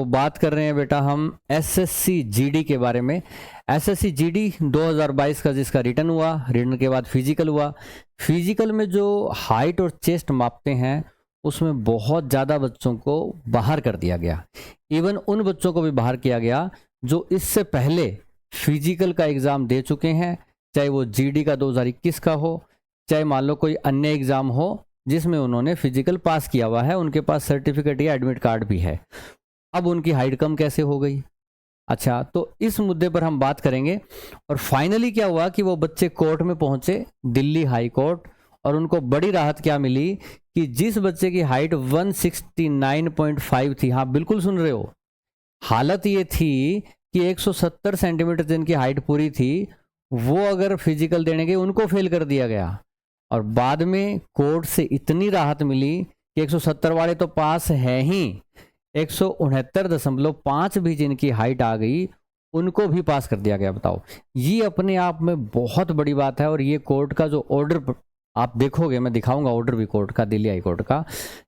बात कर रहे हैं बेटा हम एसएससी जीडी के बारे में। एसएससी जीडी 2022 का जिसका रिटर्न हुआ, रिटर्न के बाद फिजिकल हुआ। फिजिकल में जो हाइट और चेस्ट मापते हैं उसमें बहुत ज़्यादा बच्चों को बाहर कर दिया गया। इवन उन बच्चों को भी बाहर किया गया जो इससे पहले फिजिकल का एग्ज़ाम दे चुके हैं, चाहे वो जीडी का 2021 का हो, चाहे मान लो कोई अन्य एग्ज़ाम हो जिसमें उन्होंने फिजिकल पास किया हुआ है, उनके पास सर्टिफिकेट या एडमिट कार्ड भी है। अब उनकी हाइट कम कैसे हो गई? अच्छा, तो इस मुद्दे पर हम बात करेंगे। और फाइनली क्या हुआ कि वो बच्चे कोर्ट में पहुंचे, दिल्ली हाई कोर्ट, और उनको बड़ी राहत क्या मिली कि जिस बच्चे की हाइट 169.5 थी, हाँ बिल्कुल सुन रहे हो, हालत ये थी कि 170 सेंटीमीटर जिनकी हाइट पूरी थी वो अगर फिजिकल देने गए उनको फेल कर दिया गया। और बाद में कोर्ट से इतनी राहत मिली कि 170 वाले तो पास है ही, 169.5 भी जिनकी हाइट आ गई उनको भी पास कर दिया गया। बताओ, ये अपने आप में बहुत बड़ी बात है। और ये कोर्ट का जो ऑर्डर आप देखोगे, मैं दिखाऊंगा ऑर्डर भी कोर्ट का, दिल्ली हाई कोर्ट का,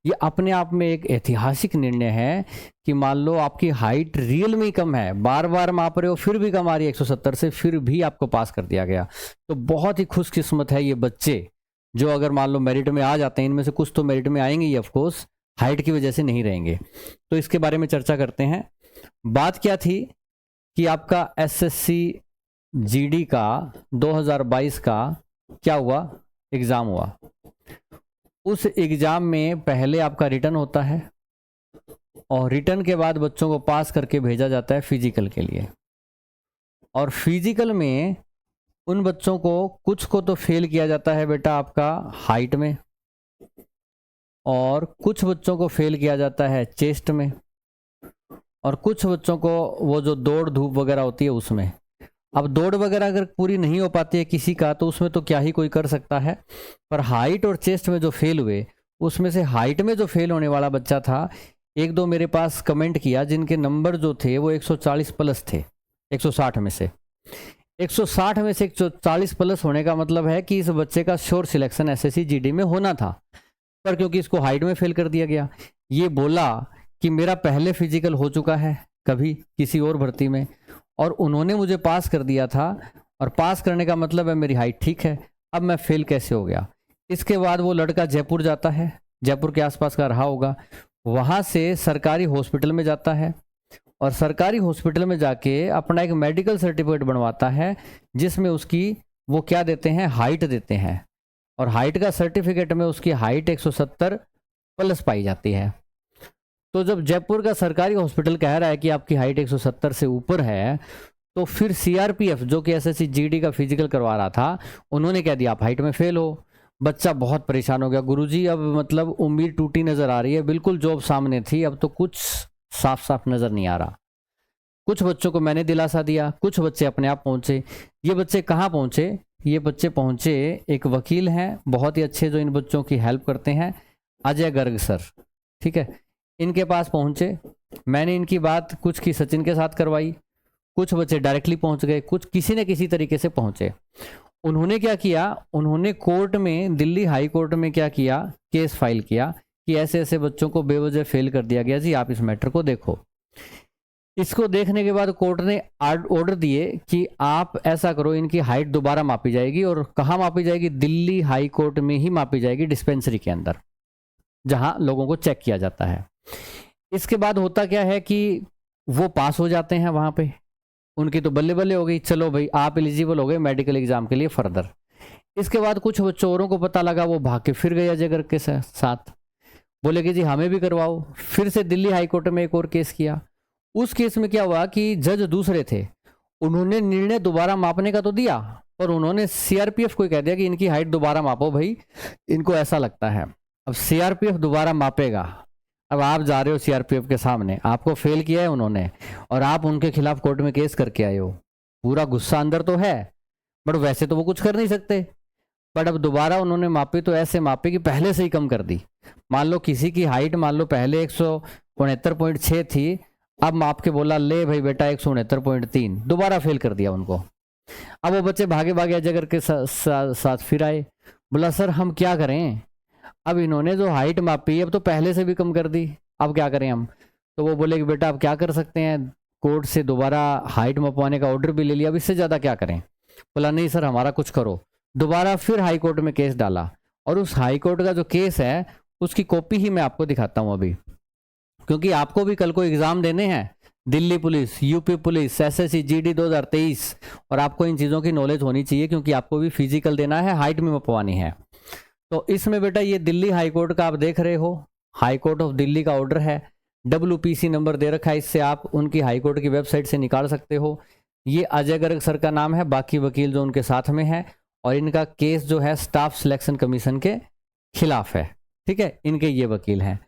ये अपने आप में एक ऐतिहासिक निर्णय है कि मान लो आपकी हाइट रियल में ही कम है, बार बार माप रहे हो फिर भी कम आ रही है 170 से, फिर भी आपको पास कर दिया गया। तो बहुत ही खुशकिस्मत है ये बच्चे जो अगर मान लो मेरिट में आ जाते हैं। इनमें से कुछ तो मेरिट में आएंगे ही, ऑफकोर्स हाइट की वजह से नहीं रहेंगे। तो इसके बारे में चर्चा करते हैं। बात क्या थी कि आपका एसएससी जीडी का 2022 का क्या हुआ, एग्जाम हुआ। उस एग्जाम में पहले आपका रिटर्न होता है और रिटर्न के बाद बच्चों को पास करके भेजा जाता है फिजिकल के लिए। और फिजिकल में उन बच्चों को कुछ को तो फेल किया जाता है बेटा आपका हाइट में, और कुछ बच्चों को फेल किया जाता है चेस्ट में, और कुछ बच्चों को वो जो दौड़ धूप वगैरह होती है उसमें। अब दौड़ वगैरह अगर पूरी नहीं हो पाती है किसी का तो उसमें तो क्या ही कोई कर सकता है। पर हाइट और चेस्ट में जो फेल हुए, उसमें से हाइट में जो फेल होने वाला बच्चा था, एक दो मेरे पास कमेंट किया जिनके नंबर जो थे वो 140 प्लस थे 160 में से। 160 में से 140 प्लस होने का मतलब है कि इस बच्चे का श्योर सिलेक्शन एसएससी जीडी में होना था, पर क्योंकि इसको हाइट में फेल कर दिया गया। ये बोला कि मेरा पहले फिजिकल हो चुका है कभी किसी और भर्ती में और उन्होंने मुझे पास कर दिया था, और पास करने का मतलब है मेरी हाइट ठीक है, अब मैं फेल कैसे हो गया। इसके बाद वो लड़का जयपुर जाता है, जयपुर के आसपास का रहा होगा, वहाँ से सरकारी हॉस्पिटल में जाता है और सरकारी हॉस्पिटल में जाके अपना एक मेडिकल सर्टिफिकेट बनवाता है जिसमें उसकी वो क्या देते हैं, हाइट देते हैं। और हाइट का सर्टिफिकेट में उसकी हाइट 170 प्लस पाई जाती है। तो जब जयपुर का सरकारी हॉस्पिटल कह रहा है कि आपकी हाइट 170 से ऊपर है, तो फिर सीआरपीएफ जो कि एसएससी जीडी का फिजिकल करवा रहा था, उन्होंने कह दिया आप हाइट में फेल हो। बच्चा बहुत परेशान हो गया, गुरुजी अब मतलब उम्मीद टूटी नजर आ रही है, बिल्कुल जॉब सामने थी, अब तो कुछ साफ साफ नजर नहीं आ रहा। कुछ बच्चों को मैंने दिलासा दिया, कुछ बच्चे अपने आप पहुंचे। ये बच्चे कहाँ पहुंचे? ये बच्चे पहुंचे, एक वकील हैं बहुत ही अच्छे जो इन बच्चों की हेल्प करते हैं, अजय गर्ग सर, ठीक है, इनके पास पहुंचे। मैंने इनकी बात कुछ की सचिन के साथ करवाई, कुछ बच्चे डायरेक्टली पहुंच गए, कुछ किसी न किसी तरीके से पहुंचे। उन्होंने क्या किया, उन्होंने कोर्ट में, दिल्ली हाई कोर्ट में क्या किया, केस फाइल किया कि ऐसे ऐसे बच्चों को बेवजह फेल कर दिया गया जी, आप इस मैटर को देखो। इसको देखने के बाद कोर्ट ने ऑर्डर दिए कि आप ऐसा करो, इनकी हाइट दोबारा मापी जाएगी। और कहाँ मापी जाएगी? दिल्ली हाई कोर्ट में ही मापी जाएगी, डिस्पेंसरी के अंदर जहां लोगों को चेक किया जाता है। इसके बाद होता क्या है कि वो पास हो जाते हैं, वहां पे उनकी तो बल्ले बल्ले हो गई, चलो भाई आप एलिजिबल हो गए मेडिकल एग्जाम के लिए फर्दर। इसके बाद कुछ चोरों को पता लगा, वो भाग के फिर गए अजय गर्ग के साथ, बोले कि जी हमें भी करवाओ। फिर से दिल्ली हाई कोर्ट में एक और केस किया। उस केस में क्या हुआ कि जज दूसरे थे, उन्होंने निर्णय दोबारा मापने का तो दिया, पर उन्होंने सीआरपीएफ को कह दिया कि इनकी हाइट दोबारा मापो भाई, इनको ऐसा लगता है। अब सीआरपीएफ दोबारा मापेगा। अब आप जा रहे हो सीआरपीएफ के सामने, आपको फेल किया है उन्होंने और आप उनके खिलाफ कोर्ट में केस करके आए हो, पूरा गुस्सा अंदर तो है, बट वैसे तो वो कुछ कर नहीं सकते। बट अब दोबारा उन्होंने मापी तो ऐसे मापी कि पहले से ही कम कर दी। मान लो किसी की हाइट मान लो पहले 169.6 थी, अब माप के बोला ले भाई बेटा 169.3, दोबारा फेल कर दिया उनको। अब वो बच्चे भागे भागे अजय गर्ग के साथ फिर आए, बोला सर हम क्या करें, अब इन्होंने जो हाइट मापी अब तो पहले से भी कम कर दी, अब क्या करें हम। तो वो बोले कि बेटा आप क्या कर सकते हैं, कोर्ट से दोबारा हाइट मपवाने का ऑर्डर भी ले लिया, अब इससे ज़्यादा क्या करें। बोला नहीं सर हमारा कुछ करो। दोबारा फिर हाई कोर्ट में केस डाला, और उस हाई कोर्ट का जो केस है उसकी कॉपी ही मैं आपको दिखाता हूँ अभी, क्योंकि आपको भी कल को एग्ज़ाम देने हैं, Delhi police, UP police, SSC, GD 2023, और आपको इन चीज़ों की नॉलेज होनी चाहिए, क्योंकि आपको भी फिजिकल देना है, हाइट में मपवानी है। तो इसमें बेटा ये दिल्ली हाई कोर्ट का आप देख रहे हो, हाई कोर्ट ऑफ दिल्ली का ऑर्डर है, WPC नंबर दे रखा है, इससे आप उनकी हाई कोर्ट की वेबसाइट से निकाल सकते हो। ये अजय गर्ग सर का नाम है, बाकी वकील जो उनके साथ में है, और इनका केस जो है स्टाफ सिलेक्शन कमीशन के खिलाफ है। ठीक है, इनके ये वकील हैं।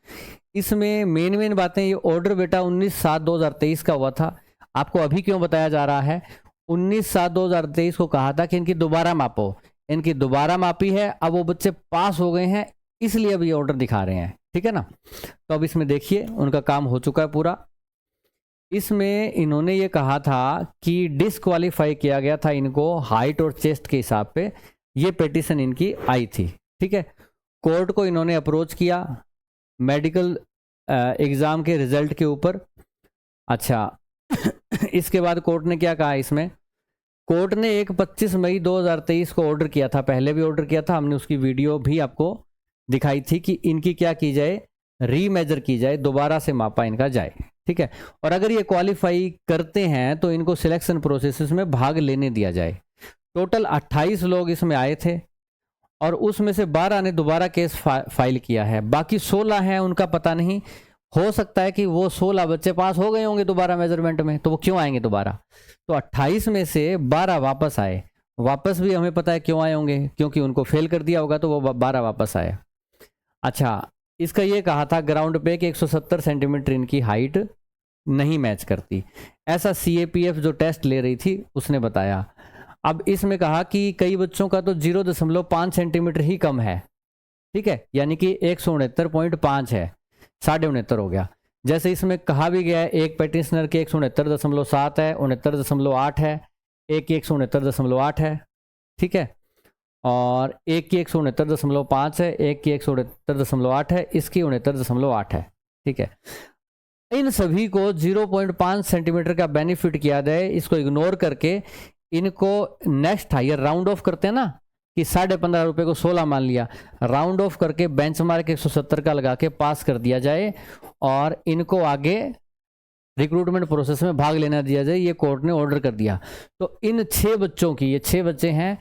इसमें मेन बातें, ये ऑर्डर बेटा 19/7/2023 का हुआ था। आपको अभी क्यों बताया जा रहा है, 19/7/2023 को कहा था कि इनकी दोबारा मापो, इनकी दोबारा मापी है, अब वो बच्चे पास हो गए हैं, इसलिए अब ये ऑर्डर दिखा रहे हैं। ठीक है ना, तो अब इसमें देखिए उनका काम हो चुका है पूरा। इसमें इन्होंने ये कहा था कि डिसक्वालीफाई किया गया था इनको हाइट और चेस्ट के हिसाब पे, ये पिटीशन इनकी आई थी। ठीक है, कोर्ट को इन्होंने अप्रोच किया मेडिकल एग्ज़ाम के रिजल्ट के ऊपर। अच्छा इसके बाद कोर्ट ने क्या कहा, इसमें कोर्ट ने एक 25 मई 2023 को ऑर्डर किया था, पहले भी ऑर्डर किया था, हमने उसकी वीडियो भी आपको दिखाई थी कि इनकी क्या की जाए, रीमेजर की जाए, दोबारा से मापा इनका जाए। ठीक है, और अगर ये क्वालिफाई करते हैं तो इनको सिलेक्शन प्रोसेस में भाग लेने दिया जाए। टोटल 28 लोग इसमें आए थे, और उसमें से 12 ने दोबारा केस फाइल किया है, बाकी 16 हैं उनका पता नहीं, हो सकता है कि वो 16 बच्चे पास हो गए होंगे दोबारा मेजरमेंट में, तो वो क्यों आएंगे दोबारा। तो 28 में से 12 वापस आए, वापस भी हमें पता है क्यों आए होंगे, क्योंकि उनको फेल कर दिया होगा, तो वो 12 वापस आए। अच्छा, इसका ये कहा था ग्राउंड पे कि 170 सेंटीमीटर इनकी हाइट नहीं मैच करती, ऐसा CAPF जो टेस्ट ले रही थी उसने बताया। अब इसमें कहा कि कई बच्चों का तो 0.5 सेंटीमीटर ही कम है। ठीक है, यानी कि 169.5 है, 69.5 हो गया। जैसे इसमें कहा भी गया है, एक पेटिशनर के 169.7 है, 69.8 है, एक की 169.8 है। ठीक है, और एक की 169.5 है, एक की 169.8 है, इसकी 69.8 है। ठीक है, इन सभी को 0.5 सेंटीमीटर का बेनिफिट किया जाए, इसको इग्नोर करके इनको नेक्स्ट हायर राउंड ऑफ करते हैं ना, कि 15.5 रुपये को 16 मान लिया, राउंड ऑफ करके बेंचमार्क 170 का लगा के पास कर दिया जाए, और इनको आगे रिक्रूटमेंट प्रोसेस में भाग लेना दिया जाए, ये कोर्ट ने ऑर्डर कर दिया। तो इन 6 बच्चों की, ये 6 बच्चे हैं,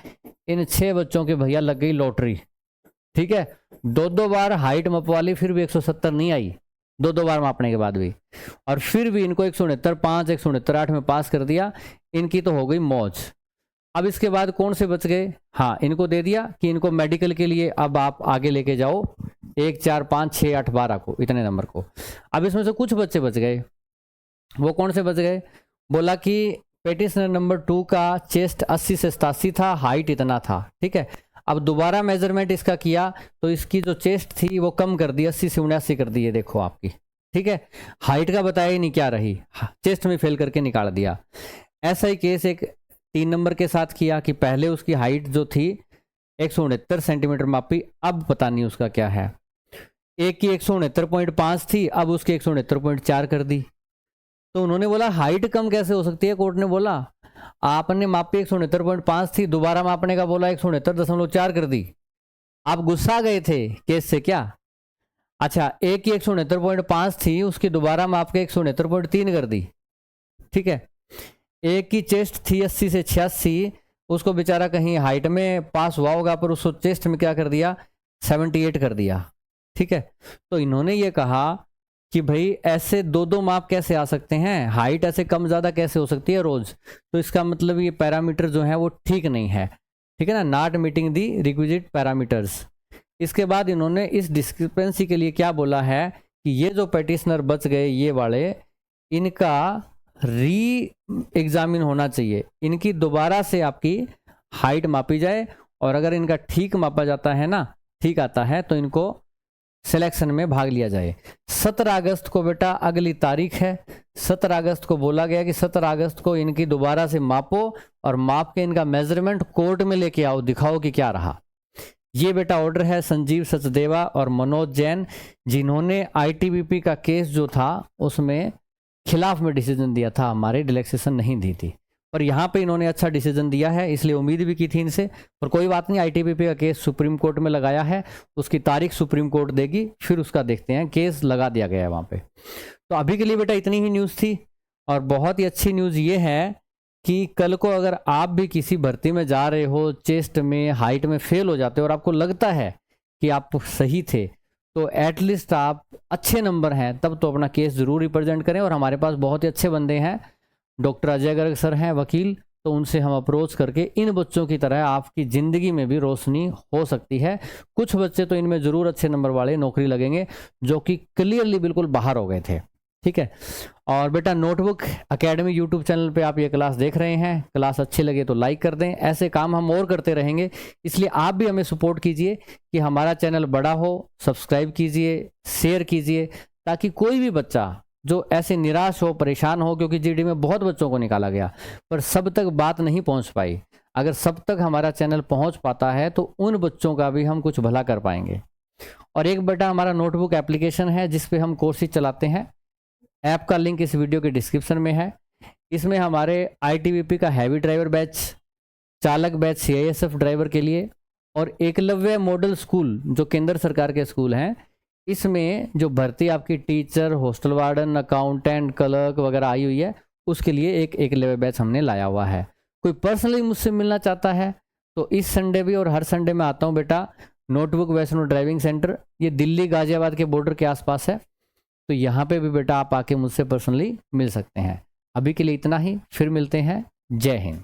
इन 6 बच्चों के भैया लग गई लॉटरी। ठीक है, 2 बार हाइट मपवा ली, फिर भी 170 नहीं आई, 2 बार मापने के बाद भी, और फिर भी इनको 169.5 169.8 में पास कर दिया, इनकी तो हो गई मौज। अब इसके बाद कौन से बच गए, हाँ इनको दे दिया कि इनको मेडिकल के लिए अब आप आगे लेके जाओ 1 4 5 6 8 12 को, इतने नंबर को। अब इसमें से कुछ बच्चे बच गए, वो कौन से बच गए, बोला कि पेटिशनर नंबर 2 का चेस्ट 80 से 87 था, हाइट इतना था। ठीक है, अब दोबारा मेजरमेंट इसका किया तो इसकी जो चेस्ट थी वो कम कर दी, 80 से 79 कर दी, ये देखो आपकी। ठीक है, हाइट का बताया ही नहीं क्या रही, चेस्ट में फेल करके निकाल दिया। ऐसा ही केस एक 3 नंबर के साथ किया कि पहले उसकी हाइट जो थी 169 सेंटीमीटर मापी, अब पता नहीं उसका क्या है। एक की 169.5 थी, अब उसकी 169.4 कर दी। तो उन्होंने बोला हाइट कम कैसे हो सकती है, कोर्ट ने बोला आपने मापी 169.5 थी, दोबारा मापने का बोला 169.4 कर दी। आप गुस्सा गए थे केस से क्या? अच्छा, एक की 169.5 थी, उसकी दोबारा माप के 169.3 कर दी। ठीक है, एक की चेस्ट थी 80 से 86, उसको बेचारा कहीं हाइट में पास हुआ होगा, पर उसको चेस्ट में क्या कर दिया, 78 कर दिया। ठीक है, तो इन्होंने ये कहा कि भाई ऐसे 2 माप कैसे आ सकते हैं, हाइट ऐसे कम ज़्यादा कैसे हो सकती है रोज, तो इसका मतलब ये पैरामीटर जो है वो ठीक नहीं है। ठीक है ना, not meeting the requisite parameters. इसके बाद इन्होंने इस डिस्क्रिपेंसी के लिए क्या बोला है कि ये जो पेटिशनर बच गए ये वाले, इनका री एग्जामिन होना चाहिए, इनकी दोबारा से आपकी हाइट मापी जाए, और अगर इनका ठीक मापा जाता है ना, ठीक आता है, तो इनको सिलेक्शन में भाग लिया जाए। 17 अगस्त को बेटा अगली तारीख है, 17 अगस्त को बोला गया कि 17 अगस्त को इनकी दोबारा से मापो, और माप के इनका मेजरमेंट कोर्ट में लेके आओ, दिखाओ कि क्या रहा। ये बेटा ऑर्डर है संजीव सचदेवा और मनोज जैन, जिन्होंने ITBP का केस जो था उसमें खिलाफ में डिसीजन दिया था, हमारे रिलैक्सेशन नहीं दी थी। पर यहाँ पे इन्होंने अच्छा डिसीजन दिया है, इसलिए उम्मीद भी की थी इनसे। पर कोई बात नहीं, ITBP का केस सुप्रीम कोर्ट में लगाया है, उसकी तारीख सुप्रीम कोर्ट देगी, फिर उसका देखते हैं। केस लगा दिया गया है वहाँ पे। तो अभी के लिए बेटा इतनी ही न्यूज़ थी। और बहुत ही अच्छी न्यूज़ ये है कि कल को अगर आप भी किसी भर्ती में जा रहे हो, चेस्ट में हाइट में फेल हो जाते हो और आपको लगता है कि आप सही थे, तो एटलीस्ट आप अच्छे नंबर हैं, तब तो अपना केस ज़रूर रिप्रेजेंट करें। और हमारे पास बहुत ही अच्छे बंदे हैं, डॉक्टर अजय गर्ग सर हैं वकील, तो उनसे हम अप्रोच करके इन बच्चों की तरह आपकी ज़िंदगी में भी रोशनी हो सकती है। कुछ बच्चे तो इनमें ज़रूर अच्छे नंबर वाले नौकरी लगेंगे, जो कि क्लियरली बिल्कुल बाहर हो गए थे। ठीक है। और बेटा नोटबुक एकेडमी यूट्यूब चैनल पे आप ये क्लास देख रहे हैं, क्लास अच्छी लगे तो लाइक कर दें। ऐसे काम हम और करते रहेंगे, इसलिए आप भी हमें सपोर्ट कीजिए कि हमारा चैनल बड़ा हो। सब्सक्राइब कीजिए, शेयर कीजिए, ताकि कोई भी बच्चा जो ऐसे निराश हो, परेशान हो, क्योंकि GD में बहुत बच्चों को निकाला गया पर सब तक बात नहीं पहुंच पाई। अगर सब तक हमारा चैनल पहुंच पाता है तो उन बच्चों का भी हम कुछ भला कर पाएंगे। और एक बेटा हमारा नोटबुक एप्लीकेशन है जिसपे हम कोर्सेज चलाते हैं। ऐप का लिंक इस वीडियो के डिस्क्रिप्शन में है। इसमें हमारे ITBP का हैवी ड्राइवर बैच, चालक बैच CISF ड्राइवर के लिए, और एकलव्य मॉडल स्कूल जो केंद्र सरकार के स्कूल हैं, इसमें जो भर्ती आपकी teacher, hostel warden, accountant, clerk वगैरह आई हुई है, उसके लिए एक एकलव्य बैच हमने लाया हुआ है। कोई पर्सनली मुझसे मिलना चाहता है तो इस संडे भी और हर संडे में आता हूँ बेटा नोटबुक वैष्णो ड्राइविंग सेंटर, ये दिल्ली गाजियाबाद के बॉर्डर के आसपास है। तो यहाँ पे भी बेटा आप आके मुझसे पर्सनली मिल सकते हैं। अभी के लिए इतना ही, फिर मिलते हैं। जय हिंद।